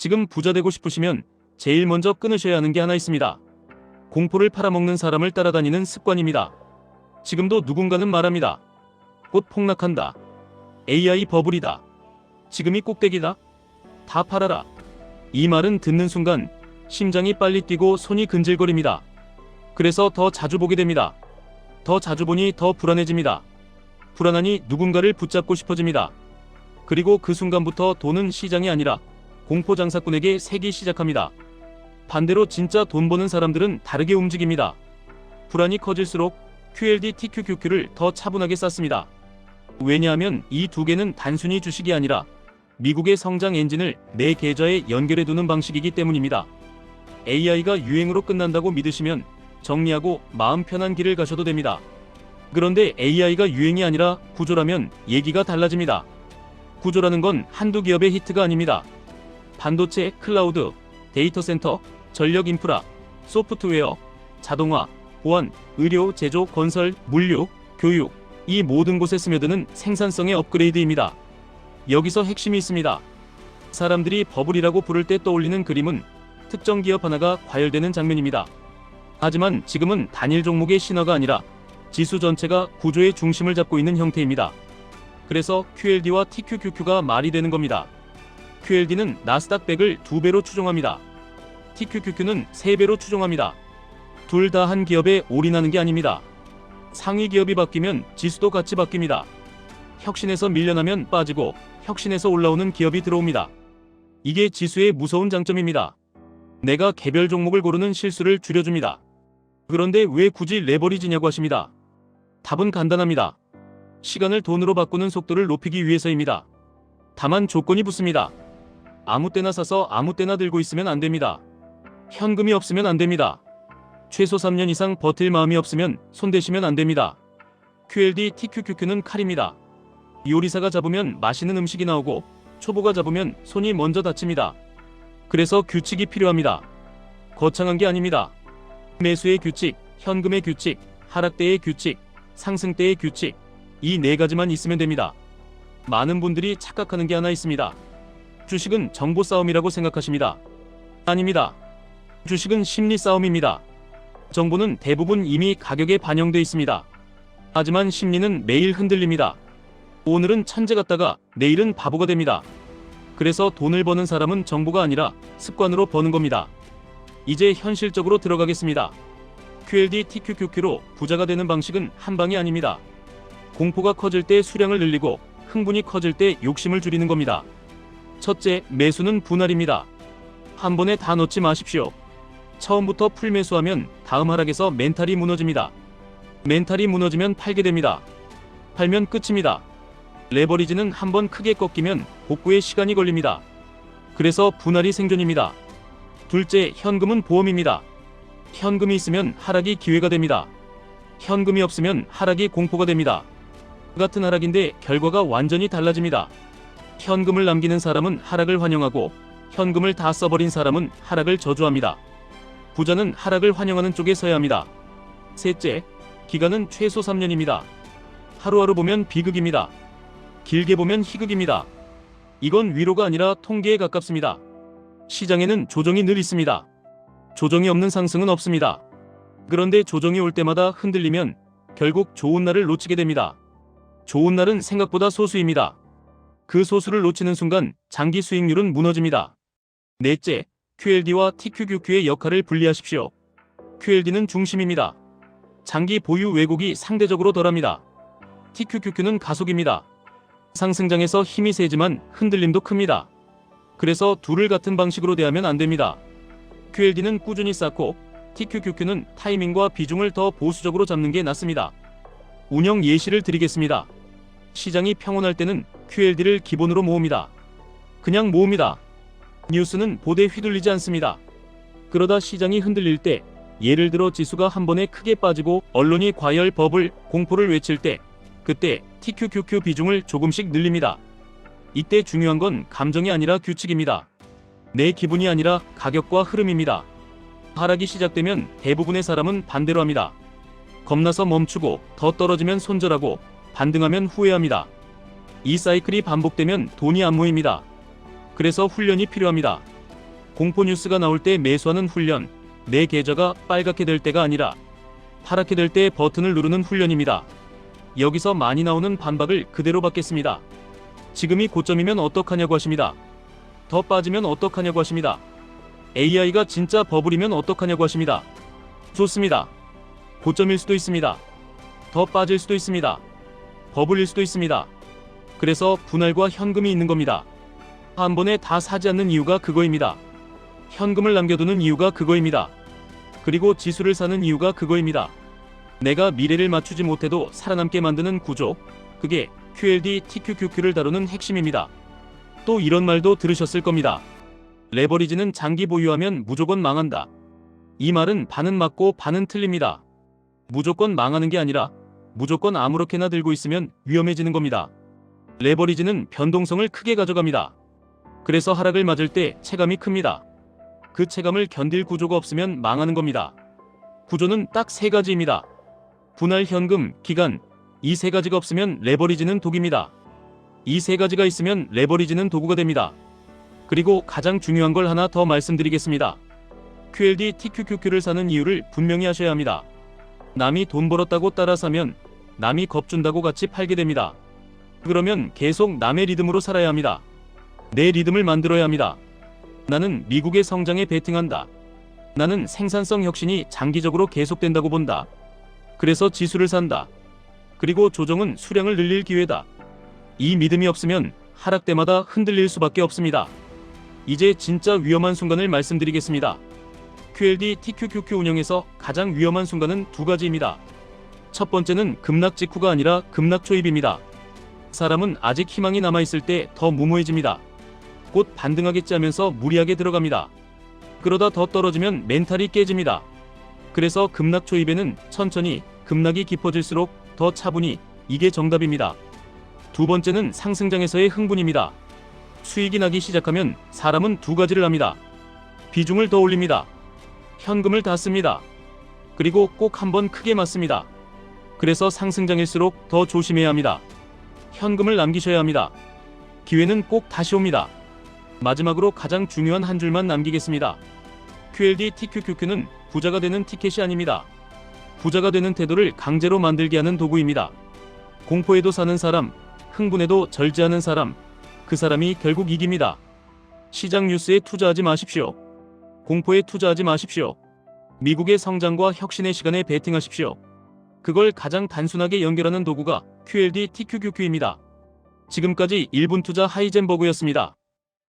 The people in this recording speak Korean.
지금 부자 되고 싶으시면 제일 먼저 끊으셔야 하는 게 하나 있습니다. 공포를 팔아먹는 사람을 따라다니는 습관입니다. 지금도 누군가는 말합니다. 곧 폭락한다. AI 버블이다. 지금이 꼭대기다. 다 팔아라. 이 말은 듣는 순간 심장이 빨리 뛰고 손이 근질거립니다. 그래서 더 자주 보게 됩니다. 더 자주 보니 더 불안해집니다. 불안하니 누군가를 붙잡고 싶어집니다. 그리고 그 순간부터 돈은 시장이 아니라 공포 장사꾼에게 새기 시작합니다. 반대로 진짜 돈 버는 사람들은 다르게 움직입니다. 불안이 커질수록 QLD, TQQQ를 더 차분하게 쌓습니다. 왜냐하면 이 두 개는 단순히 주식이 아니라 미국의 성장 엔진을 내 계좌에 연결해두는 방식이기 때문입니다. AI가 유행으로 끝난다고 믿으시면 정리하고 마음 편한 길을 가셔도 됩니다. 그런데 AI가 유행이 아니라 구조라면 얘기가 달라집니다. 구조라는 건 한두 기업의 히트가 아닙니다. 반도체, 클라우드, 데이터 센터, 전력 인프라, 소프트웨어, 자동화, 보안, 의료, 제조, 건설, 물류, 교육, 이 모든 곳에 스며드는 생산성의 업그레이드입니다. 여기서 핵심이 있습니다. 사람들이 버블이라고 부를 때 떠올리는 그림은 특정 기업 하나가 과열되는 장면입니다. 하지만 지금은 단일 종목의 신화가 아니라 지수 전체가 구조의 중심을 잡고 있는 형태입니다. 그래서 QLD와 TQQQ가 말이 되는 겁니다. QLD는 나스닥 100을 2배로 추종합니다. TQQQ는 3배로 추종합니다. 둘 다 한 기업에 올인하는 게 아닙니다. 상위 기업이 바뀌면 지수도 같이 바뀝니다. 혁신에서 밀려나면 빠지고 혁신에서 올라오는 기업이 들어옵니다. 이게 지수의 무서운 장점입니다. 내가 개별 종목을 고르는 실수를 줄여줍니다. 그런데 왜 굳이 레버리지냐고 하십니다. 답은 간단합니다. 시간을 돈으로 바꾸는 속도를 높이기 위해서입니다. 다만 조건이 붙습니다. 아무 때나 사서 아무 때나 들고 있으면 안 됩니다. 현금이 없으면 안 됩니다. 최소 3년 이상 버틸 마음이 없으면 손대시면 안 됩니다. QLD, TQQQ는 칼입니다. 요리사가 잡으면 맛있는 음식이 나오고 초보가 잡으면 손이 먼저 다칩니다. 그래서 규칙이 필요합니다. 거창한 게 아닙니다. 매수의 규칙, 현금의 규칙, 하락대의 규칙, 상승대의 규칙, 이 네 가지만 있으면 됩니다. 많은 분들이 착각하는 게 하나 있습니다. 주식은 정보 싸움이라고 생각하십니다. 아닙니다. 주식은 심리 싸움입니다. 정보는 대부분 이미 가격에 반영돼 있습니다. 하지만 심리는 매일 흔들립니다. 오늘은 천재 같다가 내일은 바보가 됩니다. 그래서 돈을 버는 사람은 정보가 아니라 습관으로 버는 겁니다. 이제 현실적으로 들어가겠습니다. QLD, TQQQ로 부자가 되는 방식은 한 방이 아닙니다. 공포가 커질 때 수량을 늘리고 흥분이 커질 때 욕심을 줄이는 겁니다. 첫째, 매수는 분할입니다. 한 번에 다 넣지 마십시오. 처음부터 풀매수하면 다음 하락에서 멘탈이 무너집니다. 멘탈이 무너지면 팔게 됩니다. 팔면 끝입니다. 레버리지는 한번 크게 꺾이면 복구에 시간이 걸립니다. 그래서 분할이 생존입니다. 둘째, 현금은 보험입니다. 현금이 있으면 하락이 기회가 됩니다. 현금이 없으면 하락이 공포가 됩니다. 같은 하락인데 결과가 완전히 달라집니다. 현금을 남기는 사람은 하락을 환영하고 현금을 다 써버린 사람은 하락을 저주합니다. 부자는 하락을 환영하는 쪽에 서야 합니다. 셋째, 기간은 최소 3년입니다. 하루하루 보면 비극입니다. 길게 보면 희극입니다. 이건 위로가 아니라 통계에 가깝습니다. 시장에는 조정이 늘 있습니다. 조정이 없는 상승은 없습니다. 그런데 조정이 올 때마다 흔들리면 결국 좋은 날을 놓치게 됩니다. 좋은 날은 생각보다 소수입니다. 그 소수를 놓치는 순간 장기 수익률은 무너집니다. 넷째, QLD와 TQQQ의 역할을 분리하십시오. QLD는 중심입니다. 장기 보유 왜곡이 상대적으로 덜합니다. TQQQ는 가속입니다. 상승장에서 힘이 세지만 흔들림도 큽니다. 그래서 둘을 같은 방식으로 대하면 안 됩니다. QLD는 꾸준히 쌓고 TQQQ는 타이밍과 비중을 더 보수적으로 잡는 게 낫습니다. 운영 예시를 드리겠습니다. 시장이 평온할 때는 QLD를 기본으로 모읍니다. 그냥 모읍니다. 뉴스는 보대 휘둘리지 않습니다. 그러다 시장이 흔들릴 때, 예를 들어 지수가 한 번에 크게 빠지고 언론이 과열 버블 공포를 외칠 때, 그때 TQQQ 비중을 조금씩 늘립니다. 이때 중요한 건 감정이 아니라 규칙입니다. 내 기분이 아니라 가격과 흐름입니다. 하락이 시작되면 대부분의 사람은 반대로 합니다. 겁나서 멈추고 더 떨어지면 손절하고 반등하면 후회합니다. 이 사이클이 반복되면 돈이 안 모입니다. 그래서 훈련이 필요합니다. 공포 뉴스가 나올 때 매수하는 훈련, 내 계좌가 빨갛게 될 때가 아니라 파랗게 될 때 버튼을 누르는 훈련입니다. 여기서 많이 나오는 반박을 그대로 받겠습니다. 지금이 고점이면 어떡하냐고 하십니다. 더 빠지면 어떡하냐고 하십니다. AI가 진짜 버블이면 어떡하냐고 하십니다. 좋습니다. 고점일 수도 있습니다. 더 빠질 수도 있습니다. 버블일 수도 있습니다. 그래서 분할과 현금이 있는 겁니다. 한 번에 다 사지 않는 이유가 그거입니다. 현금을 남겨두는 이유가 그거입니다. 그리고 지수를 사는 이유가 그거입니다. 내가 미래를 맞추지 못해도 살아남게 만드는 구조, 그게 QLD TQQQ를 다루는 핵심입니다. 또 이런 말도 들으셨을 겁니다. 레버리지는 장기 보유하면 무조건 망한다. 이 말은 반은 맞고 반은 틀립니다. 무조건 망하는 게 아니라 무조건 아무렇게나 들고 있으면 위험해지는 겁니다. 레버리지는 변동성을 크게 가져갑니다. 그래서 하락을 맞을 때 체감이 큽니다. 그 체감을 견딜 구조가 없으면 망하는 겁니다. 구조는 딱 세 가지입니다. 분할, 현금, 기간. 이 세 가지가 없으면 레버리지는 독입니다. 이 세 가지가 있으면 레버리지는 도구가 됩니다. 그리고 가장 중요한 걸 하나 더 말씀드리겠습니다. QLD TQQQ를 사는 이유를 분명히 하셔야 합니다. 남이 돈 벌었다고 따라 사면 남이 겁준다고 같이 팔게 됩니다. 그러면 계속 남의 리듬으로 살아야 합니다. 내 리듬을 만들어야 합니다. 나는 미국의 성장에 베팅한다. 나는 생산성 혁신이 장기적으로 계속된다고 본다. 그래서 지수를 산다. 그리고 조정은 수량을 늘릴 기회다. 이 믿음이 없으면 하락 때마다 흔들릴 수밖에 없습니다. 이제 진짜 위험한 순간을 말씀드리겠습니다. QLD TQQQ 운영에서 가장 위험한 순간은 두 가지입니다. 첫 번째는 급락 직후가 아니라 급락 초입입니다. 사람은 아직 희망이 남아있을 때 더 무모해집니다. 곧 반등하겠지 하면서 무리하게 들어갑니다. 그러다 더 떨어지면 멘탈이 깨집니다. 그래서 급락 초입에는 천천히, 급락이 깊어질수록 더 차분히, 이게 정답입니다. 두 번째는 상승장에서의 흥분입니다. 수익이 나기 시작하면 사람은 두 가지를 합니다. 비중을 더 올립니다. 현금을 다 씁니다. 그리고 꼭 한번 크게 맞습니다. 그래서 상승장일수록 더 조심해야 합니다. 현금을 남기셔야 합니다. 기회는 꼭 다시 옵니다. 마지막으로 가장 중요한 한 줄만 남기겠습니다. QLD TQQQ는 부자가 되는 티켓이 아닙니다. 부자가 되는 태도를 강제로 만들게 하는 도구입니다. 공포에도 사는 사람, 흥분에도 절제하는 사람, 그 사람이 결국 이깁니다. 시장 뉴스에 투자하지 마십시오. 공포에 투자하지 마십시오. 미국의 성장과 혁신의 시간에 베팅하십시오. 그걸 가장 단순하게 연결하는 도구가 QLD TQQQ입니다. 지금까지 1분 투자 하이젠버그였습니다.